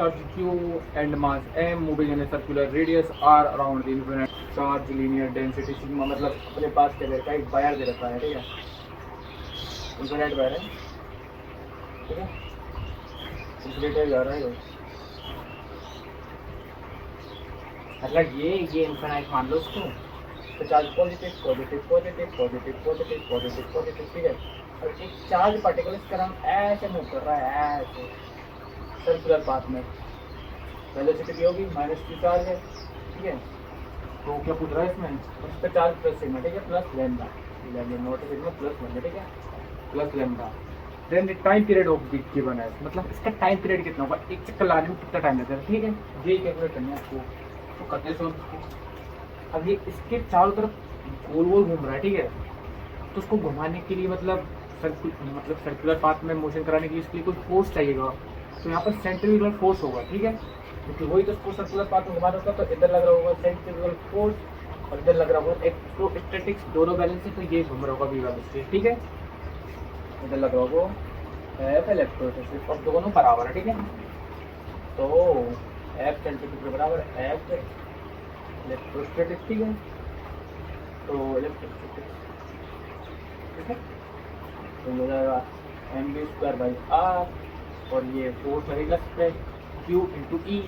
charge q and mass m moving in a circular radius r around the infinite charge linear density sigma, मतलब अपने पास क्या दे रखा है, एक वायर दे रखा है, ठीक है, इन्फिनिट वायर है, ठीक है, इन्फिनिट जा रहा है, मतलब ये इन्फिनिट मान लो उसको, तो charge positive positive positive positive positive positive positive, ठीक है, और एक चार्ज पार्टिकल इसका रंग ऐसे मूव कर रहा है, ऐसे सर्कुलर पाथ में, वेलोसिटी भी होगी -q चार्ज है, ठीक है, तो क्या पूछ रहा है इसमें, उसका चार्ज प्लस सिग्मा, ठीक है, plus lambda, not sigma plus lambda, ठीक है, plus lambda. Then the time period of the given है, मतलब इसका टाइम पीरियड कितना होगा, एक चक्कर लाने में कितना टाइम लगता है, ठीक है, ये कैलकुलेट करना है आपको, तो करते हैं इसको। अब ये इसके चारों तरफ गोल गोल घूम रहा है, ठीक है, तो उसको घुमाने के लिए मतलब सर्कुलर पाथ में मोशन कराने के लिए इसके लिए कोई फोर्स चाहिएगा, तो यहाँ पर सेंट्रीफ्यूगल फोर्स होगा, ठीक है, क्योंकि वही तो उसको सर्कुलर पाथ में घुमाना होगा, तो इधर लग रहा होगा सेंट्रीफ्यूगल फोर्स और इधर लग रहा होगा इलेक्ट्रोस्टैटिक्स, दोनों बैलेंस है, तो ये घूम रहा होगा वी वाला, ठीक है, इधर लग रहा होगा एफ इलेक्ट्रोस्टैटिक्स, और दोनों बराबर है, ठीक है, तो एफ सेंट्रीफ्यूगल बराबर एफ इलेक्ट्रोस्टैटिक्स, ठीक है, तो इलेक्ट्रोस्टैटिक्स, ठीक है, तो हो जाएगा mv²/r, और ये फोर्स लगेगा स्प्रेड q इंटू ई,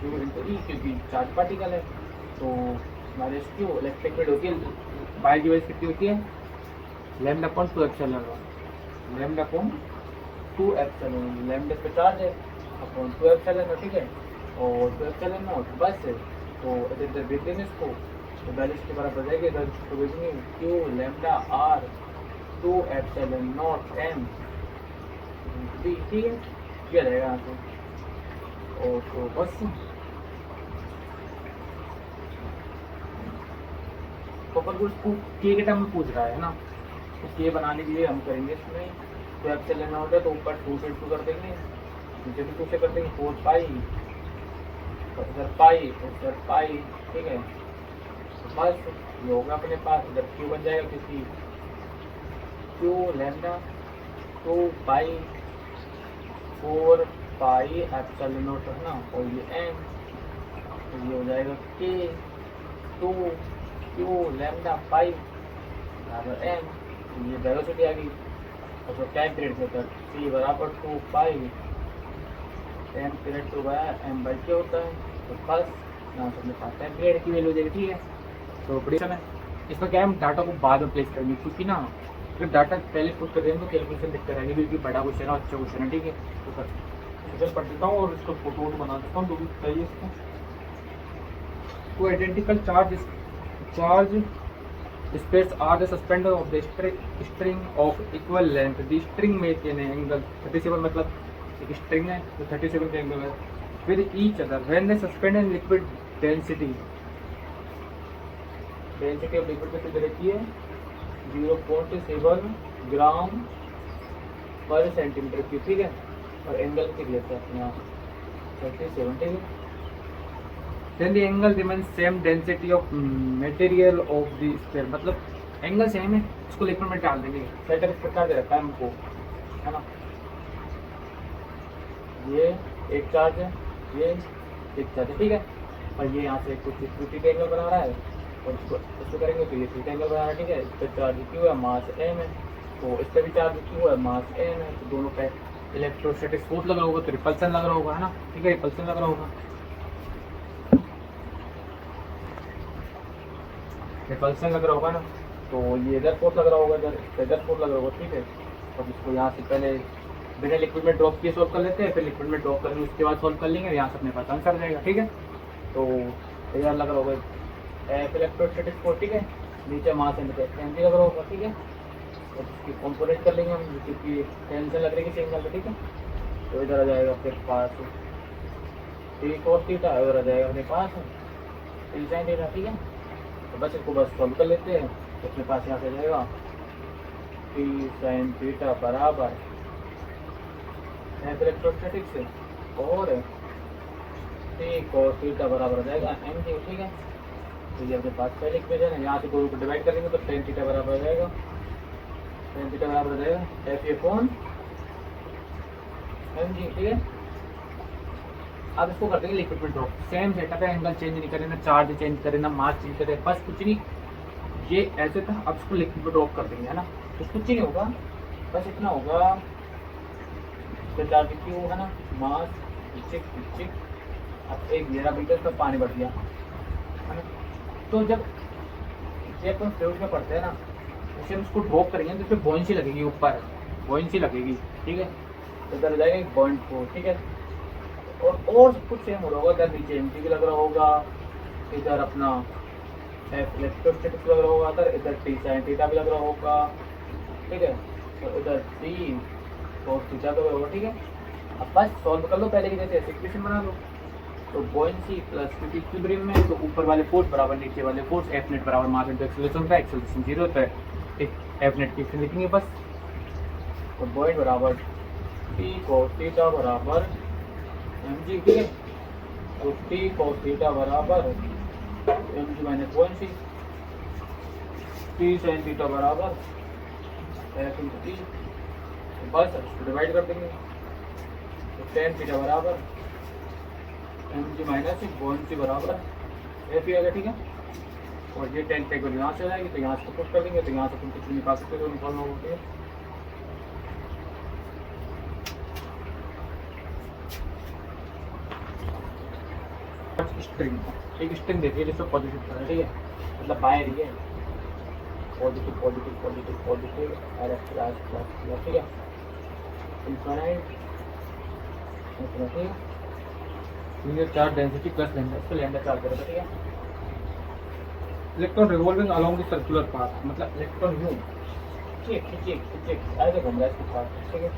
क्योंकि चार्ज पार्टिकल है, तो -q इलेक्ट्रिक फील्ड होती है बाहर की वजह कितनी होती है, lambda upon 2 epsilon, lambda upon 2 epsilon, lambda पे चार्ज है अपॉन 2 एप्सिलॉन, ठीक है, और 2 एप्सिलॉन नॉट बस है, तो इधर देख देंगे इसको, तो बैलेंस के बराबर जाएगी, इधर तो भेजेंगे q lambda r 2 epsilon not m, ठीक है, किया जाएगा यहाँ से, और तो बस तो अपन को इसको के टर्म में पूछ रहा है ना, तो के बनाने के लिए हम करेंगे इसमें, तो एप्सिलॉन नॉट है तो ऊपर 2 से 2 कर देंगे, नीचे भी 2 से कर देंगे, 4 पाई, इधर पाई, ठीक है, बस ये होगा अपने पास, इधर क्यू बन जाएगा, क्योंकि Q lambda 2 pi 4 pi epsilon not है ना, और ये एम, तो ये हो जाएगा के 2 क्यू लैम्डा पाई बराबर एम, ये वेलोसिटी आ गई, और जो टाइम पीरियड के ऊपर सी बराबर 2 पाई टाइम पीरियड तो एम बाई के होता है, तो बस यहाँ से अपने पास टाइम पीरियड की वैल्यू हो जाएगी, ठीक है, तो बड़ी समय इसमें क्या है, डाटा को बाद में प्लेस करेंगे, क्योंकि ना अगर डाटा पहले पुट कर देंगे तो कैलकुलेशन दिक्कत आएगी, क्योंकि बड़ा क्वेश्चन है, अच्छा क्वेश्चन है, ठीक है, तो सर पढ़ देता हूँ और इसको फोटो बना देता हूँ, जो भी चाहिए इसको, तो identical charge space are the suspender of the string of equal length, the string make an angle 37, मतलब एक स्ट्रिंग है तो 37 का एंगल है with each other when they suspend in liquid density of liquid कितनी रहती है 0.7 ग्राम पर सेंटीमीटर क्यूब, ठीक है, और एंगल कितनी रहता है अपने यहाँ 37, ठीक है, then the angle remains same density of material of the sphere, मतलब एंगल सेम है, इसको लिक्विड में डाल देंगे, सेटर इस प्रकार दे रखा है हमको, है ना, ये एक चार्ज है, ये एक चार्ज है, ठीक है, और ये यहाँ से कुछ थीटा एंगल बना रहा है, और इसको करेंगे तो ये थीटा एंगल बना रहा है, ठीक है, इस पर चार्ज क्यू है, मास एम है, तो इस पर भी चार्ज क्यू है, मास एम है, तो दोनों पे इलेक्ट्रोस्टैटिक फोर्स लग रहा होगा, तो रिपल्सन लग रहा होगा, है ना, ठीक है, रिपल्सन लग रहा होगा, रिपल्सन लग रहा होगा ना, तो ये इधर फोर्स लग रहा होगा, इधर फोर्स लग रहा होगा, ठीक है, अब इसको यहाँ से पहले बिना लिक्विड में ड्रॉप किए सोल्व कर लेते हैं, फिर लिक्विड में ड्रॉप करेंगे, उसके बाद सोल्व कर लेंगे, यहाँ से अपने पास आंसर जाएगा, ठीक है, तो इधर लग रहा होगा एफ इलेक्ट्रोस्टैटिक फोर्स, ठीक है, नीचे मास एम जी लग रहा होगा, ठीक है, तो इसकी कॉम्पोनेंट कर लेंगे हम, क्योंकि टेंशन लग रही है किसी एंगल पे, ठीक है, तो इधर आ जाएगा अपने पास टी cos थीटा, इधर आ जाएगा अपने पास टी sin थीटा, ठीक है, तो बस इसको बस सॉल्व कर लेते हैं, तो अपने पास यहाँ से जाएगा टी sin थीटा बराबर एफ इलेक्ट्रोस्टैटिक से, और टी cos थीटा बराबर हो जाएगा एम जी, ठीक है, तो ये अपने पास पहले इक्वेशन है, यहाँ से दोनों को डिवाइड करेंगे तो tan थीटा बराबर हो जाएगा, tan थीटा बराबर हो जाएगा f a upon m g, ठीक है, अब इसको कर देंगे लिक्विड में ड्रॉप। सेम सेटअप है, एंगल चेंज नहीं करे, ना चार्ज चेंज करे, ना मास चेंज करे, बस कुछ नहीं, ये ऐसे था। अब इसको लिक्विड में ड्रॉप कर देंगे, है ना। तो कुछ ही नहीं होगा, बस इतना होगा, चार्ज क्यू है ना, मास पीछे। अब 1 लीटर का पानी बढ़ गया, है ना। तो जब ये अपन फ्लूइड में पढ़ते हैं ना, जैसे हम उसको ड्रॉप करेंगे तो इसमें बॉइंसी लगेगी, ऊपर बॉइंसी लगेगी, ठीक है। तो इधर जाएगा 1.4, ठीक है। और सब कुछ सेम हो रहा होगा, इधर नीचे एमटी भी लग रहा होगा, इधर अपना इलेक्ट्रोस्टैटिक्स लग रहा होगा, इधर टी साइन थीटा भी लग रहा होगा, ठीक है। तो इधर टी कोस थीटा भी होगा, ठीक है। अब बस सॉल्व कर लो पहले की जैसे इक्वेशन बना लो। तो बॉइंसी प्लस क्योंकि इक्विलिब्रियम में, तो ऊपर वाले फोर्स बराबर नीचे वाले फोर्स, एफ नेट बराबर मास इनटू एक्सेलरेशन का, एक्सेलरेशन 0 होता है, एक एफ नेट की लिखेंगे बस। तो बॉइंट बराबर टी कोस थीटा बराबर mg, ठीक है। तो टी कोस थीटा बराबर mg minus buoyancy, T sine theta बराबर एफ इंटू टी, बस इसको डिवाइड कर देंगे। तो टेन थीटा बराबर mg माइनस बॉइंसी बराबर एफ ही आ गया, ठीक है। और ये 10 टेक यहाँ से जाएगी, तो यहाँ से पुट कर देंगे, तो यहाँ से तुम कुछ निकाल सकते हो, निकालना होता है। स्ट्रिंग, एक स्ट्रिंग देखिए जिसको पॉजिटिव कर रहा है, ठीक है, मतलब बाहर ही है, positive positive positive positive plus plus, ठीक है। इनफाइनाइट, ठीक है। Linear charge density plus lambda, इसको लैम्डा चार्ज करेगा, ठीक है। Electron revolving along the circular path, मतलब इलेक्ट्रॉन यूं खींचे ऐसे घूम रहा है इसके पास, ठीक है।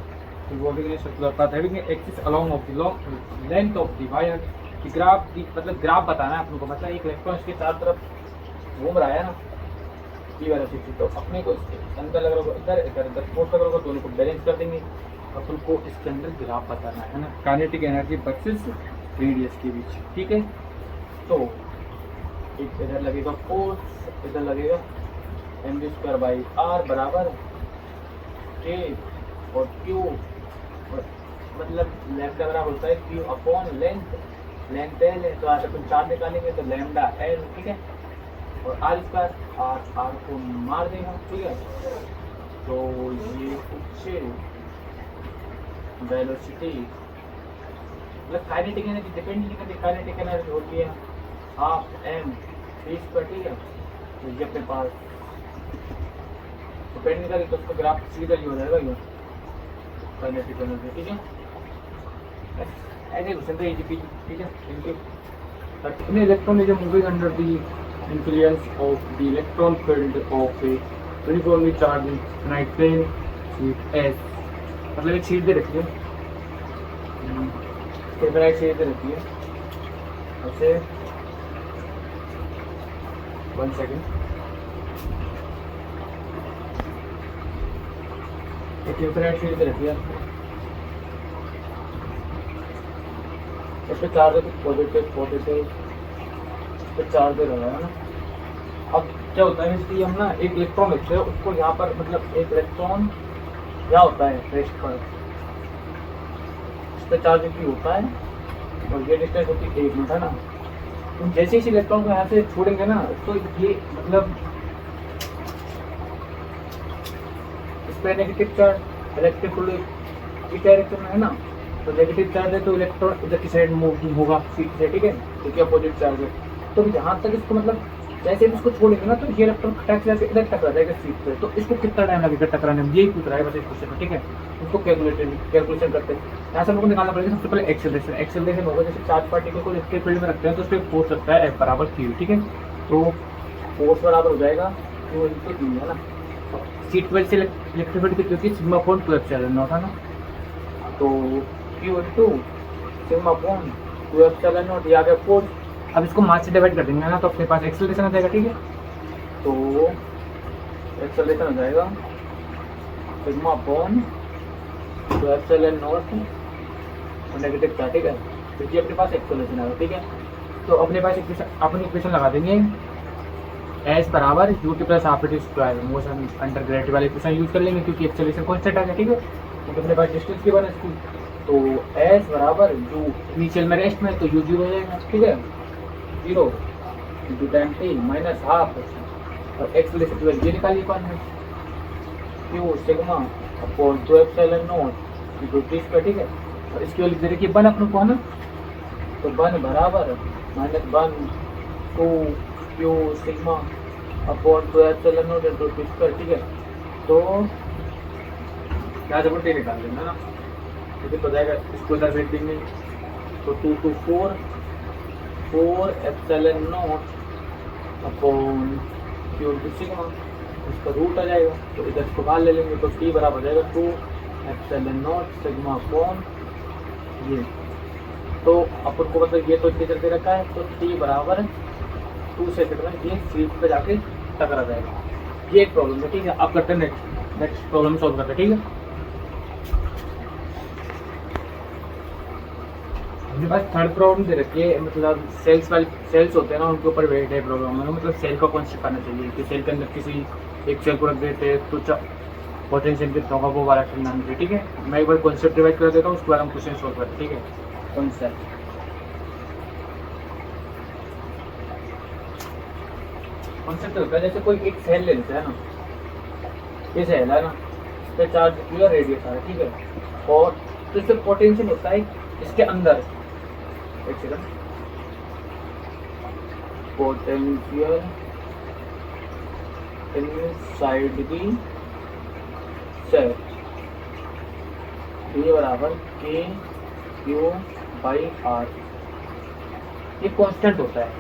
Revolving in circular path having axis along of the long length of the wire. Graph, मतलब ग्राफ बताना है अपने को, मतलब एक इलेक्ट्रॉन इसके चारों तरफ घूम रहा है ना, ये वाला चीज। तो अपने को इसके अंदर लग रहा होगा, इधर इधर इधर फोर्स लग रहा होगा, दोनों को बैलेंस कर देंगे। अपन को इसके अंदर ग्राफ बताना है ना, काइनेटिक एनर्जी वर्सेस रेडियस के बीच, ठीक है। तो एक इधर लगेगा फोर्स, इधर लगेगा mv² बाई आर बराबर k और q, और मतलब लैम्डा बराबर होता है q upon length, length L है, तो आज अपन चार्ज निकालेंगे तो लैम्डा एल, ठीक है। और r² आर को मार देगा, ठीक है। तो ये कुछ वेलोसिटी, मतलब काइनेटिक एनर्जी डिपेंड नहीं करती, काइनेटिक एनर्जी होती है हाफ एम v², ठीक है। तो ये अपने पास डिपेंड नहीं करेगी, तो उसका ग्राफ सीधा ही हो जाएगा, ये काइनेटिक एनर्जी, ठीक है। ऐसे क्वेश्चन थे इजी, ठीक है। इनके particular electron is moving under the influence of the electron field of a uniformly charged infinite plane sheet S, मतलब एक शीट दे रखी है, इनफिनाइट शीट दे रखी है ऐसे। 1 सेकेंड, एक इनफिनाइट शीट दे रखी है, इस पे चार्ज पॉजिटिव पॉजिटिव, इस पे चार्ज दे रहा है ना। अब क्या होता है इसलिए हम ना एक इलेक्ट्रॉन लेते हैं, उसको यहाँ पर, मतलब एक इलेक्ट्रॉन क्या होता है रेस्ट पर, इस पे चार्ज भी होता है, और ये डिस्टेंस होती है 1 मीटर, है ना। तो जैसे इस इलेक्ट्रॉन को यहाँ से छोड़ेंगे ना, तो ये मतलब इस पे नेगेटिव चार्ज इलेक्ट्रिक फील्ड इस डायरेक्शन में है ना, तो नेगेटिव चार्ज है तो इलेक्ट्रॉन इधर की साइड मूव होगा सीट से, ठीक है, क्योंकि अपोजिट चार्ज है। तो जहाँ तक इसको, मतलब जैसे भी इसको छोड़ेंगे ना, तो ये इलेक्ट्रॉन खटक जाके इधर टकरा जाएगा सीट पे। तो इसको कितना टाइम लगेगा टकराने में, यही पूछ रहा है बस इस क्वेश्चन में, ठीक है। उसको कैलकुलेशन करते हैं, यहाँ से हमको निकालना पड़ेगा सबसे पहले एक्सेलरेशन। एक्सेलरेशन होगा जैसे चार्ज पार्टिकल को इलेक्ट्रिक फील्ड में रखते हैं, तो उस पर फोर्स लगता है F बराबर Q, ठीक है। तो फोर्स बराबर हो जाएगा Q इंटू Q, है ना। सीट पर से इलेक्ट्रिक फील्ड की क्योंकि सिग्मा अपॉन 2 था ना, तो Q इंटू सिग्मा अपॉन 2 ये आ गया फोर्स। अब इसको मास से डिवाइड कर देंगे ना, तो अपने पास एक्सेलरेशन आ जाएगा, ठीक है। तो एक्सेलरेशन हो जाएगा सिग्मा अपॉन 2 और नेगेटिव था, ठीक है। तो ये अपने पास एक्सेलरेशन आएगा, ठीक है। तो अपने पास अपनी इक्वेशन लगा देंगे, एस बराबर ut plus half it square, motion under gravity वाले इक्वेशन यूज कर लेंगे, क्योंकि एक्सेलरेशन कांस्टेंट आ गया, ठीक है। तो अपने पास डिस्टेंस की वन इसकी तो एस बराबर यू इनिशियल में रेस्ट में, तो यू जीरो हो जाएगा, ठीक है, zero into time T minus half, और एक्स वैल्यू से 12 ये निकालिए कौन है, Q sigma upon 2 epsilon not into T square, ठीक है। और इसकी वैल्यू दे रखी है 1 अपने को, है ना, तो 1 बराबर minus 1 2 Q sigma upon 2 epsilon not into T square, ठीक है। तो क्या जब टी निकाल लेंगे, है ना, तो हो जाएगा, इसको इधर भेज देंगे, तो 2 to 4 epsilon not upon Q into sigma, इसका रूट आ जाएगा, तो इधर इसको बाहर ले लेंगे, तो टी बराबर हो जाएगा 2 एप्सिलॉन नॉट सिग्मा अपॉन ये, तो अपन को मतलब ये तो इतने दे रखा है, तो टी बराबर 2 सेकंड में ये स्लीप पे जाके टकरा जाएगा। ये एक प्रॉब्लम है, ठीक है। आप करते हैं नेक्स्ट प्रॉब्लम सॉल्व करते हैं, ठीक है। अपने पास थर्ड प्रॉब्लम दे रखी है, मतलब सेल्स होते हैं ना, उनके ऊपर वेट है प्रॉब्लम है, मतलब सेल का कॉन्सेप्ट करना चाहिए कि सेल के अंदर किसी एक सेल को रख देते हैं तो पोटेंशियल कितना होगा वो वाला करना चाहिए, ठीक है। मैं एक बार कॉन्सेप्ट रिवाइज कर देता हूँ, उसके बाद हम क्वेश्चन सॉल्व करते हैं, ठीक है। कॉन्सेप्ट होता है जैसे कोई एक सेल ले लेता है ना, ये सेल है ना, इसका चार्ज पूरा रेडियस है, ठीक है, और तो इससे पोटेंशियल होता है इसके अंदर, एक second, potential inside the cell ये बराबर के क्यू बाई आर, ये कांस्टेंट होता है,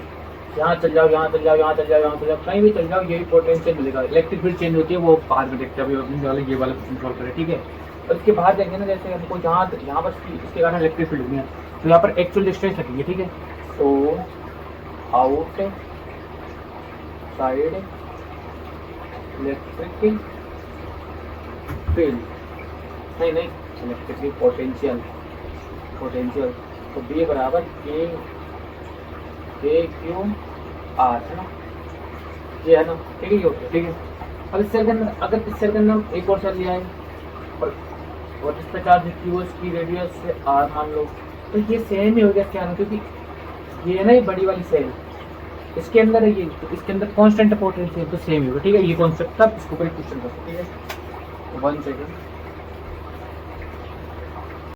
यहाँ चल जाओ, यहाँ चल जाओ, यहाँ चल जाओ, यहाँ चल जाओ, कहीं भी चल जाओ, यही पोटेंशियल मिलेगा। इलेक्ट्रिक फील्ड चेंज होती है, वो बाहर में देखते हैं, अभी अपने वाले ये वाला क्वेश्चन सॉल्व करें, ठीक है। और इसके बाहर देखेंगे ना, जैसे हमको यहाँ पर इसके कारण इलेक्ट्रिक फील्ड हुई है, तो यहाँ पर एक्चुअल डिस्टेंस रखेंगे, ठीक है। तो आउट साइड इलेक्ट्रिक फील्ड नहीं इलेक्ट्रिक पोटेंशियल तो बी बराबर के क्यू आर, है ना, ये है ना, ठीक है, ये होता है, ठीक है। अब इस सेल के अंदर, अगर इस सेल के अंदर एक और सेल लिया है और इस पर चार्ज क्यू की रेडियस से आर मान लो, तो ये सेम ही हो गया क्या ना, क्योंकि ये है ना, ये बड़ी वाली सेल इसके अंदर है, ये तो इसके अंदर कांस्टेंट पोटेंशियल तो सेम ही होगा, ठीक है। ये कॉन्सेप्ट था, इसको कोई क्वेश्चन कर सकते, ठीक है। 1 सेकंड,